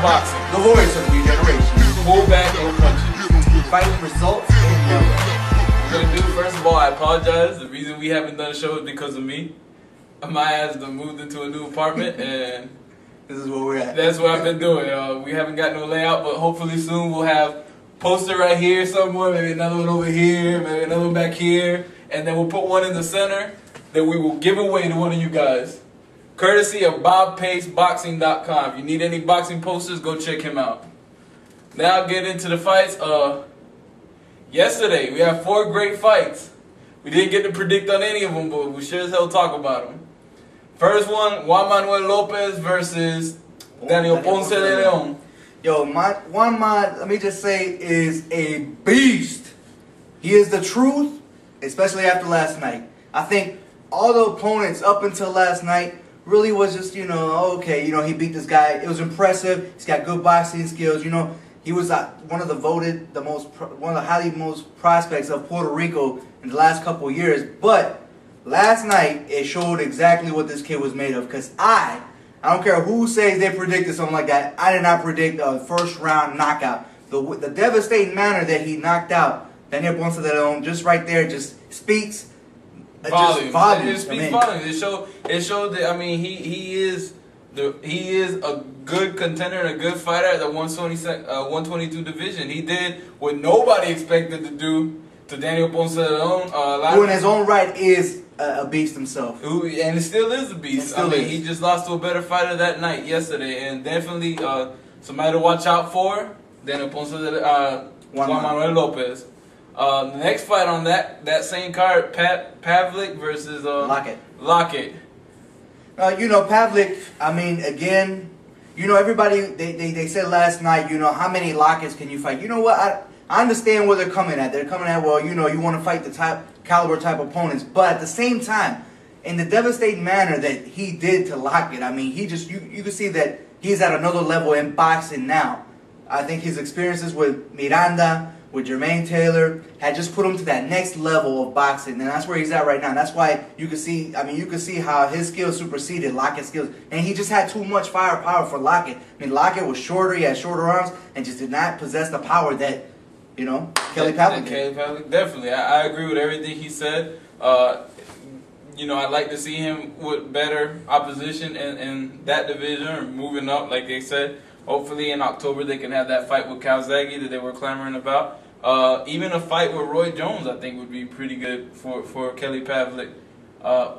boxing. The voice of the new generation. Pull back and punches. Fighting results in yellow. Gonna do, first of all, I apologize. The reason we haven't done a show is because of me. My ass done moved into a new apartment, and this is where we're at. That's what I've been doing. We haven't got no layout, but hopefully soon we'll have poster right here somewhere, maybe another one over here, maybe another one back here, and then we'll put one in the center that we will give away to one of you guys. Courtesy of BobPaceBoxing.com. If you need any boxing posters, go check him out. Now get into the fights. Yesterday we had 4 great fights. We didn't get to predict on any of them, but we sure as hell talk about them. First one, Juan Manuel Lopez versus Daniel Ponce de Leon. Yo, Juan Man, let me just say, is a beast. He is the truth, especially after last night. I think all the opponents up until last night really was just, okay, he beat this guy. It was impressive. He's got good boxing skills. He was one of the highly most prospects of Puerto Rico in the last couple of years. But last night, it showed exactly what this kid was made of. Because I don't care who says they predicted something like that. I did not predict a first-round knockout. The devastating manner that he knocked out Daniel Ponce de Leon, just right there, just speaks volume. It speaks volume. It showed that, he is a good contender and a good fighter at the 122 division. He did what nobody expected to do to Daniel Ponce de Leon. Who in his own right is a beast himself. And it still is a beast. He just lost to a better fighter that night, yesterday, and definitely somebody to watch out for. Daniel Ponce de Juan Manuel Lopez. The next fight on that same card, Pavlik versus Lockett. Pavlik, again, everybody, they said last night, how many Lockets can you fight? You know what? I understand where they're coming at. They're coming at, well, you want to fight the top caliber type opponents. But at the same time, in the devastating manner that he did to Lockett, you can see that he's at another level in boxing now. I think his experiences with Miranda, with Jermaine Taylor, had just put him to that next level of boxing, and that's where he's at right now. And that's why you can see, how his skills superseded Lockett's skills, and he just had too much firepower for Lockett. Lockett was shorter, he had shorter arms, and just did not possess the power that, Kelly Pavlik did. Kelly Pavlik, definitely. I agree with everything he said. I'd like to see him with better opposition in that division, or moving up, like they said. Hopefully in October they can have that fight with Calzaghe that they were clamoring about. Even a fight with Roy Jones, I think, would be pretty good for Kelly Pavlik.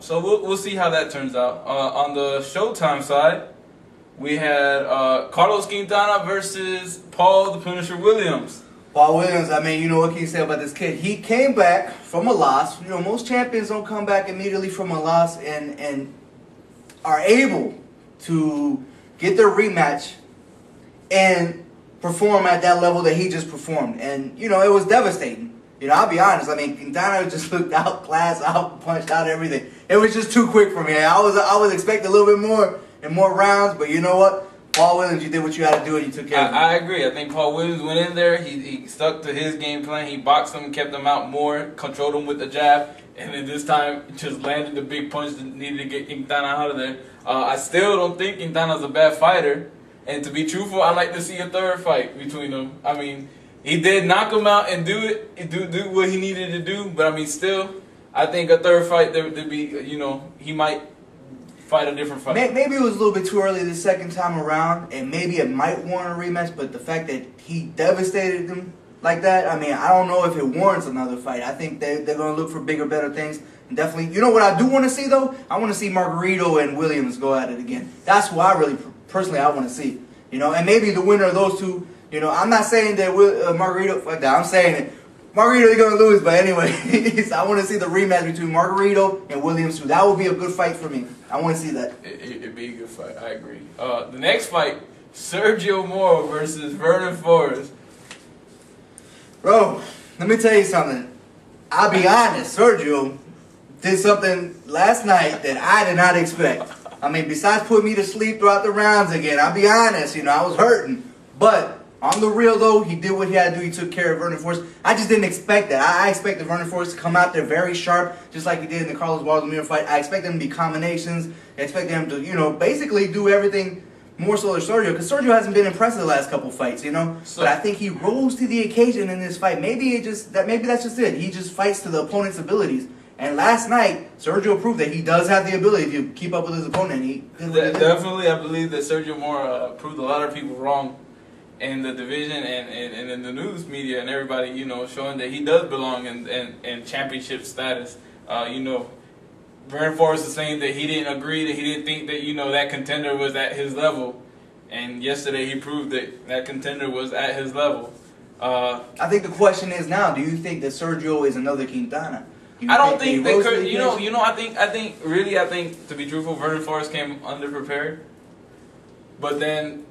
So we'll see how that turns out. On the Showtime side, we had Carlos Quintana versus Paul the Punisher Williams. Paul Williams, what can you say about this kid? He came back from a loss. Most champions don't come back immediately from a loss and are able to get their rematch and perform at that level that he just performed. And, it was devastating. I'll be honest. Quintana just looked outclassed, out-punched, out everything. It was just too quick for me. I was expecting a little bit more and more rounds, but you know what? Paul Williams, you did what you had to do and you took care of it. I agree. I think Paul Williams went in there. He stuck to his game plan. He boxed him, kept him out more, controlled him with the jab, and then this time just landed the big punch that needed to get Quintana out of there. I still don't think Quintana's a bad fighter. And to be truthful, I'd like to see a third fight between them. He did knock him out and do what he needed to do. But still, I think a third fight there'd be, he might fight a different fight. Maybe it was a little bit too early the second time around, and maybe it might warrant a rematch. But the fact that he devastated them like that, I don't know if it warrants another fight. I think they're going to look for bigger, better things. And definitely, what I do want to see though? I want to see Margarito and Williams go at it again. That's what I really. Personally, I want to see, and maybe the winner of those two, I'm not saying that Margarito, fuck that, I'm saying it. Margarito is going to lose, but anyway, I want to see the rematch between Margarito and Williams too. That would be a good fight for me. I want to see that. It'd be a good fight, I agree. The next fight, Sergio Mora versus Vernon Forrest. Bro, let me tell you something. I'll be honest, Sergio did something last night that I did not expect. Besides putting me to sleep throughout the rounds again, I'll be honest, I was hurting. But on the real, though, he did what he had to do. He took care of Vernon Forrest. I just didn't expect that. I expected Vernon Forrest to come out there very sharp, just like he did in the Carlos Waldemir fight. I expected him to be combinations. I expected him to, basically do everything more so than Sergio, because Sergio hasn't been impressive the last couple fights, you know. So, but I think he rose to the occasion in this fight. Maybe that's just it. He just fights to the opponent's abilities. And last night, Sergio proved that he does have the ability to keep up with his opponent. Definitely, I believe that Sergio Mora proved a lot of people wrong in the division and in the news media and everybody, you know, showing that he does belong in championship status. You know, Vernon Forrest is saying that he didn't agree, that he didn't think that, you know, that contender was at his level. And yesterday he proved that that contender was at his level. I think the question is now, do you think that Sergio is another Quintana? I don't think they could, I think, to be truthful, Vernon Forrest came underprepared. But then,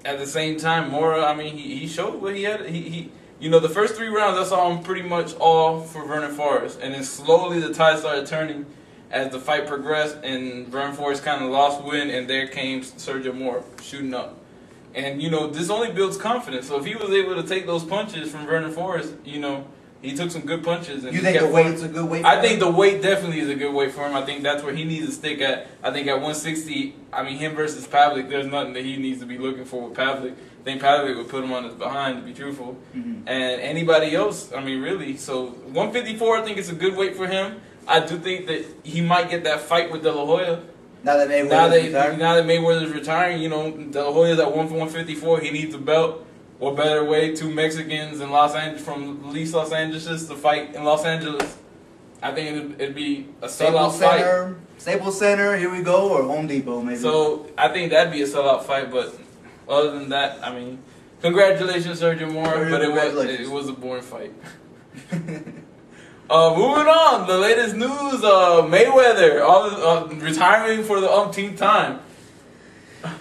at the same time, Mora, I mean, he showed what he had. You know, the first 3 rounds, I saw him pretty much all for Vernon Forrest. And then slowly the tide started turning as the fight progressed, and Vernon Forrest kind of lost wind, and there came Sergio Mora shooting up. And, you know, this only builds confidence. So if he was able to take those punches from Vernon Forrest, you know, he took some good punches. And you think the weight's a good weight for him? I think the weight definitely is a good weight for him. I think that's where he needs to stick at. I think at 160, I mean, him versus Pavlik, there's nothing that he needs to be looking for with Pavlik. I think Pavlik would put him on his behind, to be truthful. Mm-hmm. And anybody else, I mean, really. So 154, I think it's a good weight for him. I do think that he might get that fight with De La Hoya. Now that Mayweather's retiring, you know, De La Hoya's at 154. He needs a belt. What better way, 2 Mexicans in Los Angeles, from East Los Angeles to fight in Los Angeles? I think it'd be a sellout fight. Staples Center, here we go, or Home Depot maybe. So I think that'd be a sellout fight. But other than that, I mean, congratulations, Sergio Mora. But it was a boring fight. Moving on, the latest news: Mayweather retiring for the umpteenth time.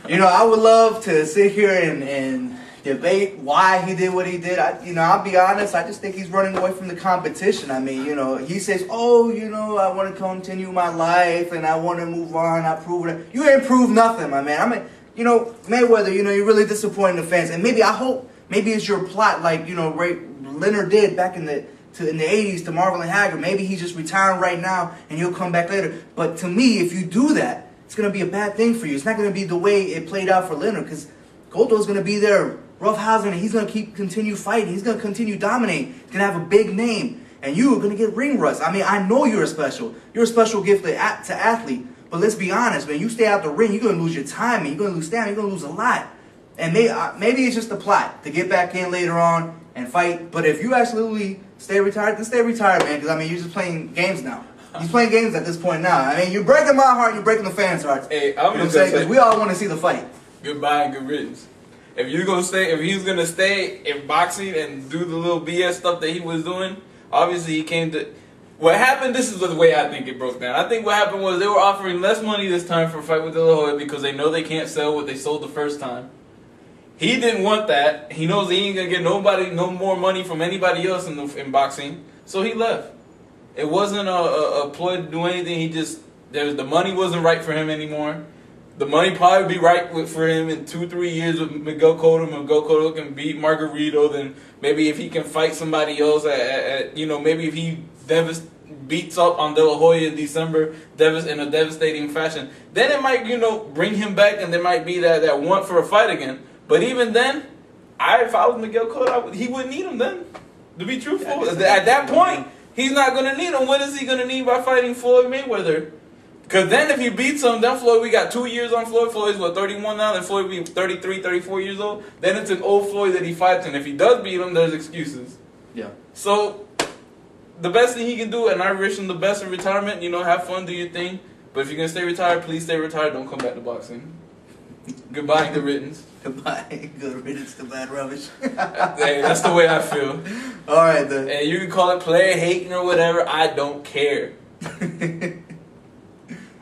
You know, I would love to sit here and debate why he did what he did. I'll be honest, I just think he's running away from the competition. I mean, you know, he says, oh, you know, I want to continue my life and I want to move on. I prove it. You ain't proved nothing, my man. I mean, you know, Mayweather, you know, you're really disappointing the fans. And maybe it's your plot like, you know, Ray Leonard did back in the 80s to Marvel and Haggard. Maybe he's just retiring right now and he'll come back later. But to me, if you do that, it's going to be a bad thing for you. It's not going to be the way it played out for Leonard, because Goldo's going to be there roughhousing, and he's going to continue fighting. He's going to continue dominating. He's going to have a big name, and you are going to get ring rust. I mean, I know you're a special gift to athlete, but let's be honest, man. You stay out the ring, you're going to lose your timing. You're going to lose stamina. You're going to lose a lot. And maybe it's just a plot to get back in later on and fight. But if you absolutely stay retired, then stay retired, man, because, I mean, you're just playing games now. He's playing games at this point now. I mean, you're breaking my heart, you're breaking the fans' hearts. Hey, I'm going to say, because we all want to see the fight. Goodbye and good riddance. If he's gonna stay in boxing and do the little BS stuff that he was doing, obviously he came to. What happened? This is the way I think it broke down. I think what happened was they were offering less money this time for a fight with De La Hoya because they know they can't sell what they sold the first time. He didn't want that. He knows he ain't gonna get no more money from anybody else in boxing, so he left. It wasn't a ploy to do anything. The money wasn't right for him anymore. The money probably would be right for him in 2-3 years with Miguel Cotto. Miguel Cotto can beat Margarito. Then maybe if he can fight somebody else maybe if he beats up on De La Hoya in December in a devastating fashion, then it might, bring him back, and there might be that want for a fight again. But even then, if I was Miguel Cotto, he wouldn't need him then. To be truthful, at that point, he's not going to need him. What is he going to need by fighting Floyd Mayweather? Because then if he beats him, then Floyd, we got 2 years on Floyd. Floyd's, 31 now? Then Floyd will be 33, 34 years old. Then it's an old Floyd that he fights, and if he does beat him, there's excuses. Yeah. So, the best thing he can do, and I wish him the best in retirement, have fun, do your thing. But if you're going to stay retired, please stay retired. Don't come back to boxing. Goodbye and good riddance. Goodbye. Good riddance to bad rubbish. Hey, that's the way I feel. All right, then. And you can call it player hating or whatever. I don't care.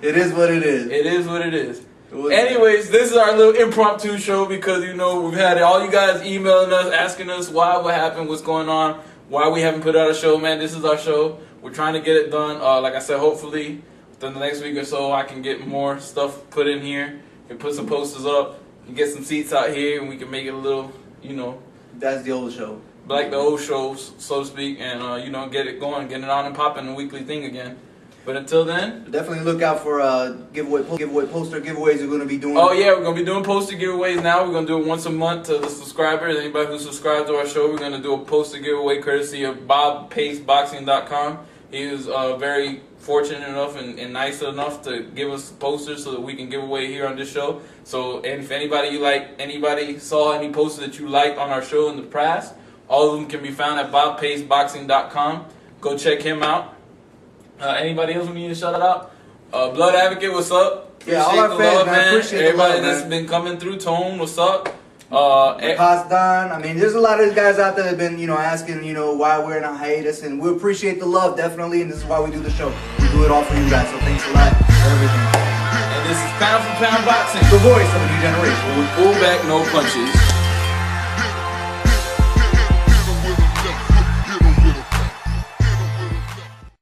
It is what it is. It is what it is. Anyways, this is our little impromptu show because, we've had all you guys emailing us, asking us what happened, what's going on, why we haven't put out a show. Man, this is our show. We're trying to get it done. Like I said, hopefully within the next week or so, I can get more stuff put in here and put some posters up and get some seats out here, and we can make it a little, That's the old show. Like the old shows, so to speak, and, get it going, get it on and popping, a weekly thing again. But until then, definitely look out for poster giveaways we're gonna be doing. oh yeah, we're gonna be doing poster giveaways now. We're gonna do it once a month to the subscribers. Anybody who subscribes to our show, we're gonna do a poster giveaway courtesy of BobPaceBoxing.com. He was very fortunate enough and nice enough to give us posters so that we can give away here on this show. So, and if anybody saw any posters that you liked on our show in the past, all of them can be found at BobPaceBoxing.com. Go check him out. Anybody else we need to shout out? Blood Advocate, what's up? Yeah, all our fans, man. Appreciate everybody the love, that's man. been coming through. Tone, what's up? Don. I mean, there's a lot of guys out there that have been, asking, why we're in a hiatus, and we appreciate the love, definitely, and this is why we do the show. We do it all for you guys, so thanks a lot for everything. And this is Pound for Pound Boxing, The voice of a new generation. Pull back, no punches.